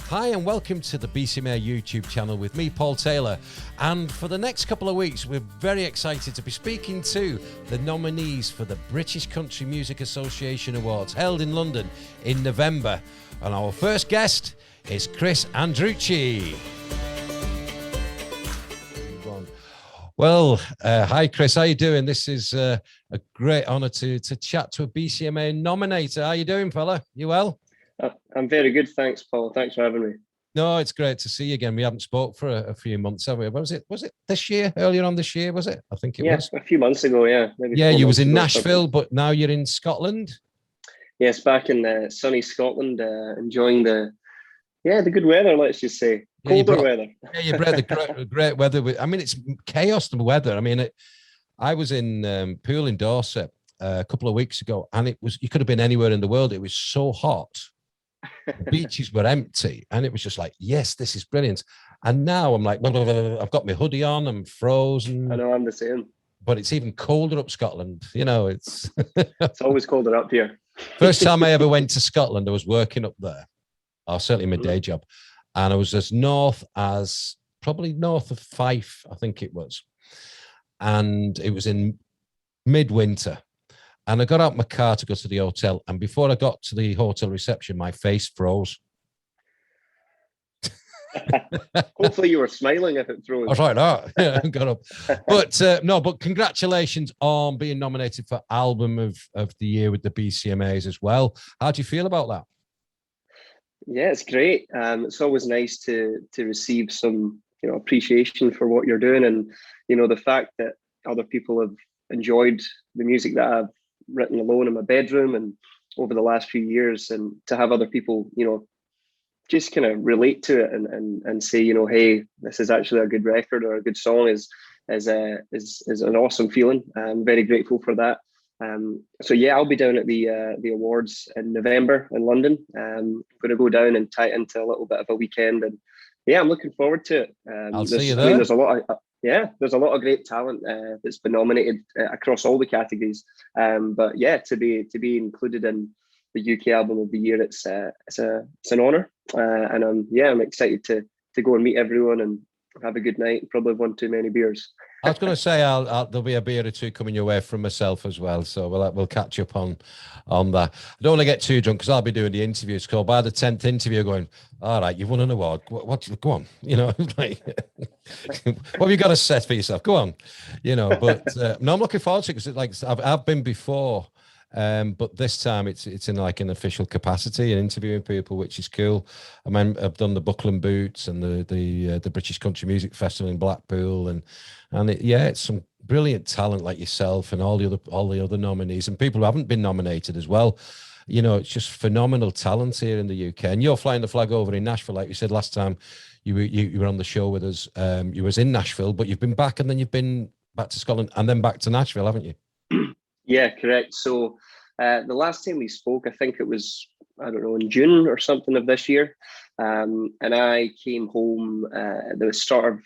Hi and welcome to the BCMA YouTube channel with me, Paul Taylor. And for the next couple of weeks, we're very excited to be speaking to the nominees for the British Country Music Association Awards held in London in November. And our first guest is Chris Andreucci. Well, hi Chris, how you doing? This is a great honour to chat to a BCMA nominator. How you doing, fella? You well? I'm very good, thanks, Paul. Thanks for having me. No, it's great to see you again. We haven't spoke for a few months, have we? Was it this year? Earlier on this year, was it? I think it was. Yeah, a few months ago, yeah. Maybe you was in Nashville, but now you're in Scotland. Yes, back in sunny Scotland, enjoying the good weather, let's just say. Colder weather. Yeah, you brought the great weather. I mean, it's chaos, the weather. I mean, I was in Poole in Dorset a couple of weeks ago, and you could have been anywhere in the world. It was so hot. The beaches were empty, and it was just like, yes, this is brilliant. And now I'm like, I've got my hoodie on, I'm frozen. I know, I'm the same. But it's even colder up Scotland. You know, it's it's always colder up here. First time I ever went to Scotland, I was working up there, or certainly my day job, and I was probably north of Fife, I think it was, and it was in midwinter. And I got out my car to go to the hotel. And before I got to the hotel reception, my face froze. Hopefully you were smiling if it froze. I was like that. Yeah, got up. But congratulations on being nominated for Album of the Year with the BCMAs as well. How do you feel about that? Yeah, it's great. It's always nice to receive some, appreciation for what you're doing. And, the fact that other people have enjoyed the music that I've written alone in my bedroom and over the last few years, and to have other people just kind of relate to it and say, hey, this is actually a good record or a good song is an awesome feeling. I'm very grateful for that. So yeah, I'll be down at the awards in November in London. I'm going to go down and tie it into a little bit of a weekend, and yeah, I'm looking forward to it. I'll see you there. There's a lot of great talent that's been nominated across all the categories. But yeah, to be included in the UK Album of the Year, it's an honour, and I'm excited to go and meet everyone and have a good night. Probably one too many beers. I was going to say there'll be a beer or two coming your way from myself as well, so we'll catch up on that. I don't want to get too drunk because I'll be doing the interviews. So by the 10th interview, going, all right, you've won an award. What go on, like, what have you got to set for yourself? Go on, But no, I'm looking forward to it because I've been before. But this time it's in like an official capacity and interviewing people, which is cool. I mean, I've done the Buckland Boots and the British Country Music Festival in Blackpool, and it's some brilliant talent like yourself and all the other nominees and people who haven't been nominated as well. It's just phenomenal talent here in the UK, and you're flying the flag over in Nashville, like you said last time you were on the show with us. You was in Nashville, but you've been back, and then you've been back to Scotland and then back to Nashville, haven't you? Yeah, correct. So the last time we spoke, I think it was, in June or something of this year. And I came home the start of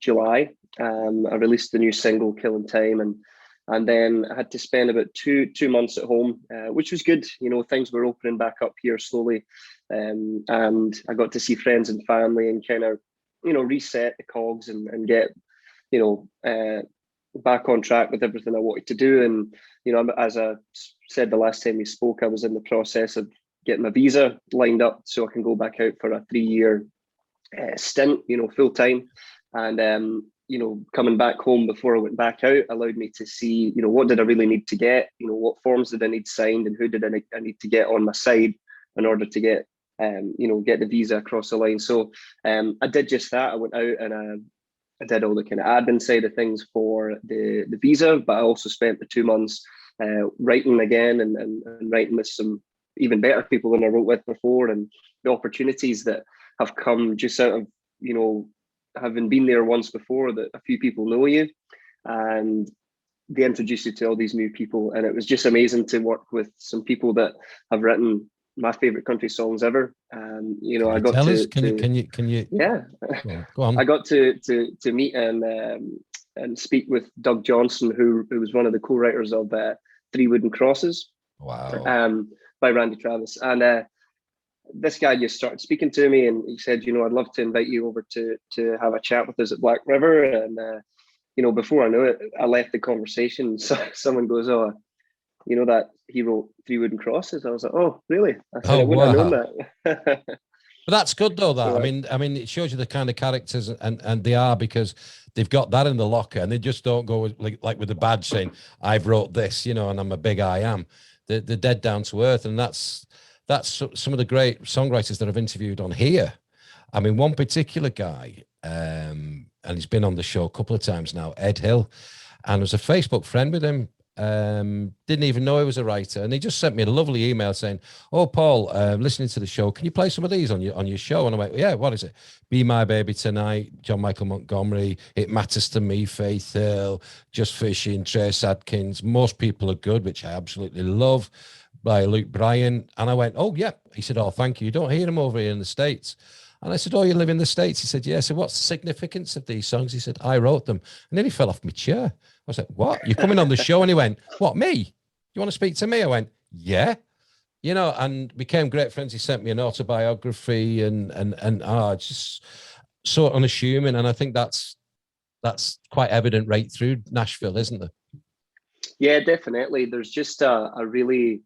July. I released the new single, Killing Time. And then I had to spend about two months at home, which was good. Things were opening back up here slowly. And I got to see friends and family and kind of, reset the cogs and get, back on track with everything I wanted to do. And as I said the last time we spoke, I was in the process of getting my visa lined up so I can go back out for a 3-year stint, full time. And coming back home before I went back out allowed me to see, what did I really need to get, what forms did I need signed, and who did I need to get on my side in order to get get the visa across the line. So I did just that. I went out and I did all the kind of admin side of things for the visa, but I also spent the 2 months writing again and writing with some even better people than I wrote with before, and the opportunities that have come just out of, having been there once before, that a few people know you and they introduce you to all these new people. And it was just amazing to work with some people that have written my favorite country songs ever. And I got to can you yeah, go on. I got to meet and speak with Doug Johnson, who was one of the co-writers of Three Wooden Crosses. Wow. By Randy Travis. And this guy just started speaking to me, and he said, I'd love to invite you over to have a chat with us at Black River. And before I knew it, I left the conversation. So someone goes, "Oh, that he wrote Three Wooden Crosses." I was like, "Oh, really?" I said, Oh, "I wouldn't have known wow. that." But that's good though. That So, I mean, it shows you the kind of characters and they are, because they've got that in the locker, and they just don't go with, like with the badge saying, "I've wrote this," and I'm a big I am. They're dead down to earth, and that's some of the great songwriters that I've interviewed on here. I mean, one particular guy, and he's been on the show a couple of times now, Ed Hill, and I was a Facebook friend with him. Didn't even know he was a writer, and he just sent me a lovely email saying, "Oh, Paul, listening to the show, can you play some of these on your show?" And I went, "Yeah, what is it?" "Be My Baby Tonight," John Michael Montgomery, "It Matters to Me," Faith Hill, Just Fishing, Trace Adkins, Most People Are Good, which I absolutely love, by Luke Bryan. And I went, "Oh yeah." He said, "Oh, thank you. You don't hear them over here in the States." And I said, "Oh, you live in the States?" He said, "Yeah." So what's the significance of these songs? He said, "I wrote them." And then he fell off my chair. I was like, "What? You're coming on the show?" And he went, "What, me? You want to speak to me?" I went, "Yeah." And became great friends. He sent me an autobiography, and just so unassuming. And I think that's quite evident right through Nashville, isn't there? Yeah, definitely. There's just a really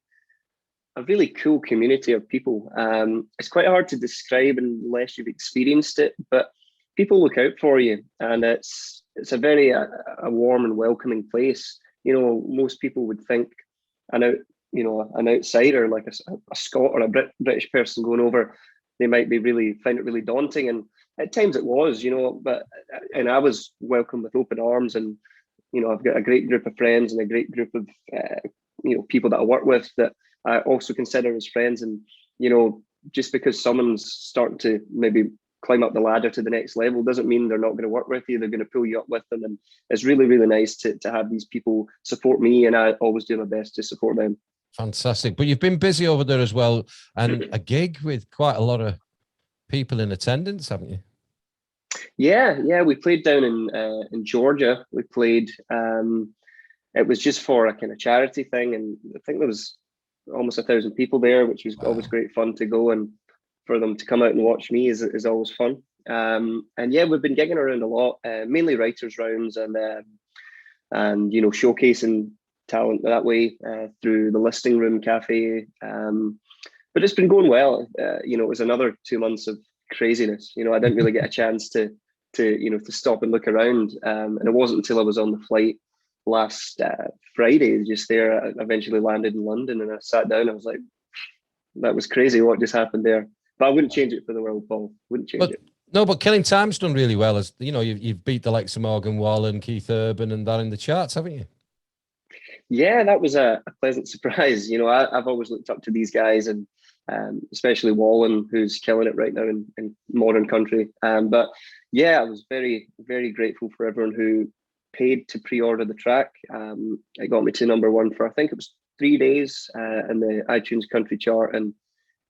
cool community of people. It's quite hard to describe unless you've experienced it, but people look out for you, and it's a very a warm and welcoming place. Most people would think an outsider, like a Scot or a British person going over, they might find it really daunting, and at times it was, and I was welcomed with open arms. And I've got a great group of friends and a great group of people that I work with that I also consider as friends. And just because someone's starting to maybe climb up the ladder to the next level doesn't mean they're not going to work with you. They're going to pull you up with them, and it's really, really nice to have these people support me, and I always do my best to support them. Fantastic. But you've been busy over there as well, and a gig with quite a lot of people in attendance, haven't you? Yeah, we played down in Georgia. We played. It was just for a kind of charity thing, and I think there was almost 1,000 people there, which was always great fun to go, and for them to come out and watch me is always fun. And yeah, we've been gigging around a lot, mainly writers' rounds, and showcasing talent that way through the Listing Room Cafe. But it's been going well. It was another 2 months of craziness. I didn't really get a chance to stop and look around. And it wasn't until I was on the flight last Friday, just there, I eventually landed in London, and I sat down. I was like, that was crazy what just happened there. But I wouldn't change it for the world, Paul. Wouldn't change it. No, but Killing Time's done really well. As you've beat the likes of Morgan Wallen, Keith Urban, and that in the charts, haven't you? Yeah, that was a pleasant surprise. I've always looked up to these guys, and especially Wallen, who's killing it right now in modern country. But yeah, I was very, very grateful for everyone who paid to pre-order the track. It got me to number one for, I think it was 3 days in the iTunes country chart, and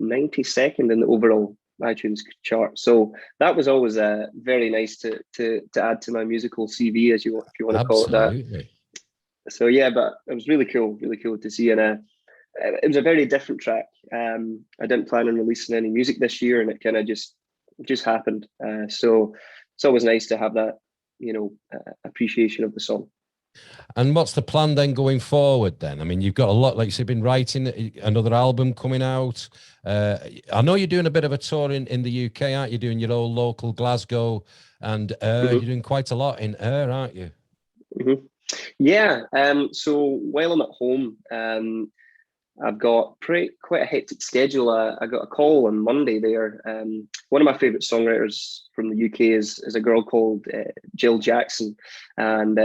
92nd in the overall iTunes chart. So that was always very nice to add to my musical CV, if you want to call it that. So yeah, but it was really cool to see. And it was a very different track. I didn't plan on releasing any music this year, and it kind of just happened. So it's always nice to have that, appreciation of the song. And what's the plan then going forward then? I mean, you've got a lot, like you said, been writing another album coming out. I know you're doing a bit of a tour in the UK, aren't you? Doing your old local Glasgow, and you're doing quite a lot in aren't you? Mm-hmm. Yeah. So while I'm at home, I've got quite a hectic schedule. I got a call on Monday there. One of my favourite songwriters from the UK is a girl called Jill Jackson. And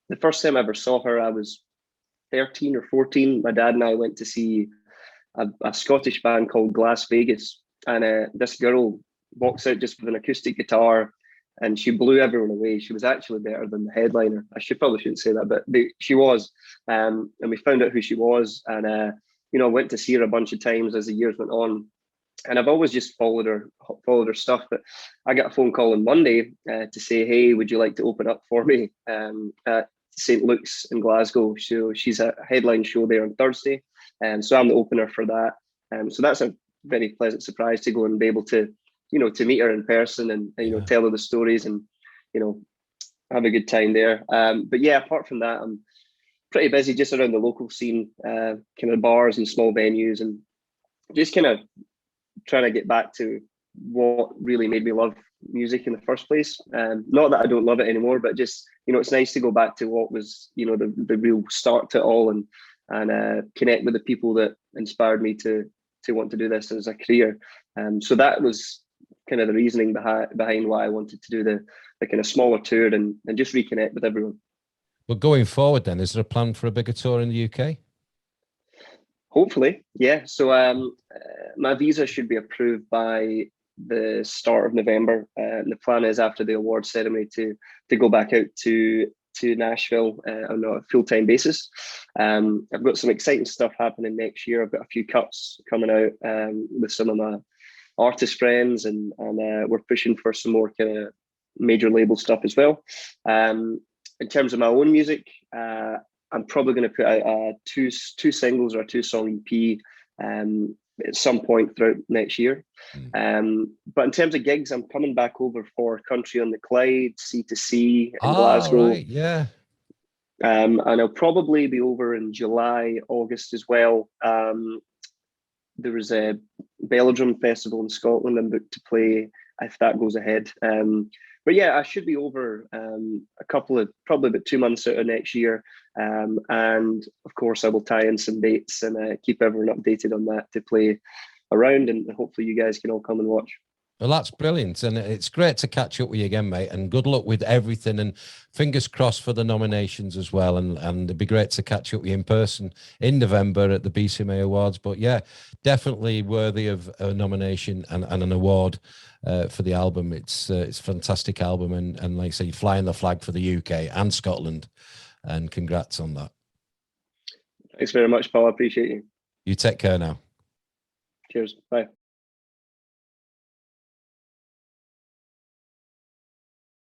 the first time I ever saw her, I was 13 or 14. My dad and I went to see a Scottish band called Glass Vegas. And this girl walks out just with an acoustic guitar, and she blew everyone away. She was actually better than the headliner. Probably shouldn't say that, but she was. And we found out who she was, and I went to see her a bunch of times as the years went on. And I've always just followed her stuff. But I got a phone call on Monday to say, "Hey, would you like to open up for me at St. Luke's in Glasgow?" So she's a headline show there on Thursday, and so I'm the opener for that. So that's a very pleasant surprise to go and be able to, you know, to meet her in person and you know, tell her the stories and, you know, have a good time there. But yeah, apart from that, I'm pretty busy just around the local scene, kind of bars and small venues, and just kind of trying to get back to what really made me love music in the first place. Not that I don't love it anymore, but just, you know, it's nice to go back to what was, you know, the real start to it all, and connect with the people that inspired me to want to do this as a career. So that was kind of the reasoning behind why I wanted to do the kind of smaller tour and just reconnect with everyone. But going forward then, is there a plan for a bigger tour in the UK? Hopefully, yeah. So my visa should be approved by the start of November. And the plan is after the award ceremony to go back out to Nashville on a full-time basis. I've got some exciting stuff happening next year. I've got a few cuts coming out with some of my artist friends, and we're pushing for some more kind of major label stuff as well. In terms of my own music, I'm probably going to put out two singles or a 2-song EP at some point throughout next year. But in terms of gigs, I'm coming back over for Country on the Clyde, C2C in Glasgow. Right, yeah. And I'll probably be over in July, August as well. There was a Belladrum Festival in Scotland I'm booked to play if that goes ahead. But yeah, I should be over probably about 2 months out of next year. And of course, I will tie in some dates and keep everyone updated on that to play around. And hopefully you guys can all come and watch. Well, that's brilliant. And it's great to catch up with you again, mate. And good luck with everything. And fingers crossed for the nominations as well. And it'd be great to catch up with you in person in November at the BCMA Awards. But yeah, definitely worthy of a nomination and an award for the album. It's a fantastic album. And like I say, you're flying the flag for the UK and Scotland. And congrats on that. Thanks very much, Paul. I appreciate you. You take care now. Cheers. Bye.